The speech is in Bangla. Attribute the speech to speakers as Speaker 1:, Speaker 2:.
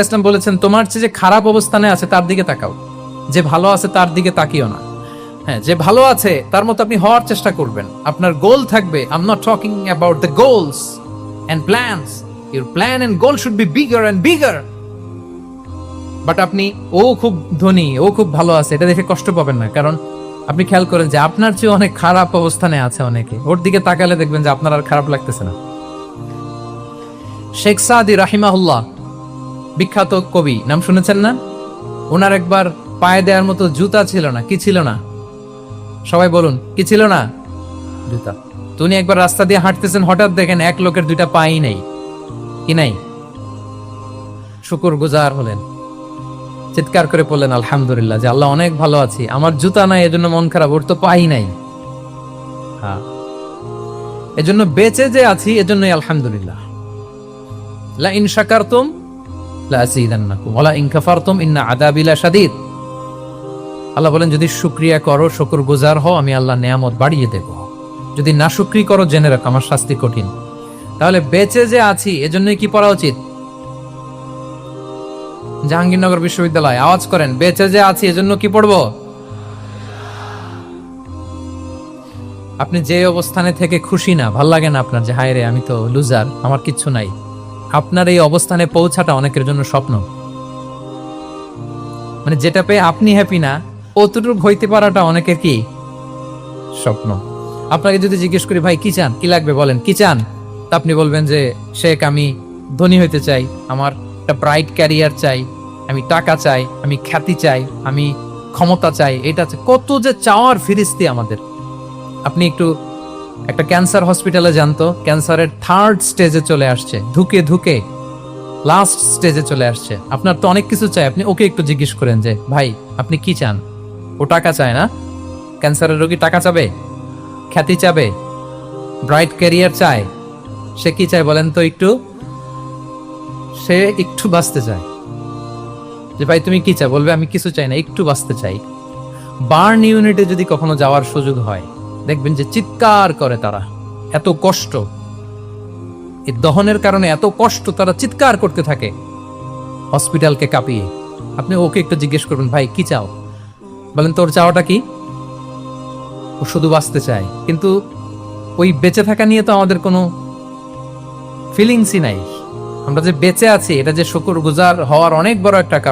Speaker 1: ইসলাম বলেছেন তোমার চেয়ে যে খারাপ অবস্থানে আছে তার দিকে তাকাও, যে ভালো আছে তার দিকে তাকিও না। হ্যাঁ, যে ভালো আছে তার মতো আপনি হওয়ার চেষ্টা করবেন। আপনার গোল থাকবে, I am not talking about the goals and plans, your plan and goal should be bigger and bigger. But আপনি ও খুব ধনী, ও খুব ভালো আছে এটা দেখে কষ্ট পাবেন না, কারণ আপনি খেয়াল করেন যে আপনার চেয়ে অনেক খারাপ অবস্থানে আছে অনেকে, ওর দিকে তাকালে দেখবেন যে আপনার আর খারাপ লাগতেছে না। শেখ সাদি রাহিমাহুল্লাহ, বিখ্যাত কবি, নাম শুনেছেন না? ওনার একবার পায়ে দেওয়ার মতো জুতা ছিল না। কি ছিল না? সবাই বলুন, কি ছিল না? জুতা। তো উনি একবার রাস্তা দিয়ে হাঁটতেছেন, হঠাৎ দেখেন এক লোকের দুইটা পাই নেই। কি নাই? শুকরগুজার হলেন, চিৎকার করে বললেন আলহামদুলিল্লাহ, যে আল্লাহ অনেক ভালো আছি, আমার জুতা নাই এজন্য মন খারাপ, ওর তো পাই নাই। হ্যাঁ, এজন্য বেঁচে যে আছি এজন্যই আলহামদুলিল্লাহ। লা ইন শাকারতুম লা আযীদান্নাকুম ওয়া লা ইন কাফারতুম ইন্না আযাবি লাশাদীদ। আল্লাহ বলেন যদি শুকরিয়া করো, শুকরগুজার হও, আমি আল্লাহ নিয়ামত বাড়িয়ে দেব। যদি না শুকরি করো, জেনে রাখো আমার শাস্তি কঠিন। তাহলে বেঁচে যে আছি এজন্যই কি পড়া উচিত? জাহাঙ্গীরনগর বিশ্ববিদ্যালয় আওয়াজ করেন, বেঁচে যে আছি এজন্য কি পড়বো? আপনি যে অবস্থানে থেকে খুশি না, ভাল লাগে না আপনার, যে হায় রে আমি তো লুজার, আমার কিচ্ছু নাই, আপনার এই অবস্থানে পৌঁছাটা অনেকের জন্য স্বপ্ন। মানে যেটা পেয়ে আপনি হ্যাপি না, অতটুকু হইতে পারাটা অনেকের কি স্বপ্ন। আপনাকে যদি জিজ্ঞেস করি ভাই কি চান, কি লাগবে বলেন, কি চান, তা আপনি বলবেন যে শেখ আমি ধনী হইতে চাই, আমার একটা ব্রাইট ক্যারিয়ার চাই, আমি টাকা চাই, আমি খ্যাতি চাই, আমি ক্ষমতা চাই, এটা চাই। কত যে চাওয়ার ফিরিস্তি আমাদের। আপনি একটু একটা ক্যান্সার হসপিটালে জানতো, ক্যান্সারের 3rd স্টেজে চলে আসছে, ধুকে ধুকে লাস্ট স্টেজে চলে আসছে। আপনার তো অনেক কিছু চাই, আপনি ওকে একটু জিজ্ঞেস করেন যে ভাই আপনি কি চান? ও টাকা চায় না? ক্যান্সারের রোগী টাকা চাবে, খ্যাতি চাবে, ব্রাইট ক্যারিয়ার চায়। সে কি চায় বলেন তো একটু? সে একটু বাঁচতে চায়। যে ভাই তুমি কি চাই? বলবে আমি কিছু চাই না, একটু বাঁচতে চাই। বার্ন ইউনিটে যদি কখনো যাওয়ার সুযোগ হয়, দেখবেন যে চিৎকার করে তারা, এত কষ্ট, এই দহনের কারণে এত কষ্ট, তারা চিৎকার করতে থাকে হসপিটালকে কাঁপিয়ে। আপনি ওকে একটু জিজ্ঞেস করবেন ভাই কি চাও, বলেন তোর চাওয়াটা কি? ও শুধু বাঁচতে চায়, কিন্তু ওই বেঁচে থাকা নিয়ে তো আমাদের কোনো ফিলিংসই নাই। আমরা যে বেঁচে আছি এটা যে শুকরগুজার হওয়ার অনেক বড় একটা কারণ।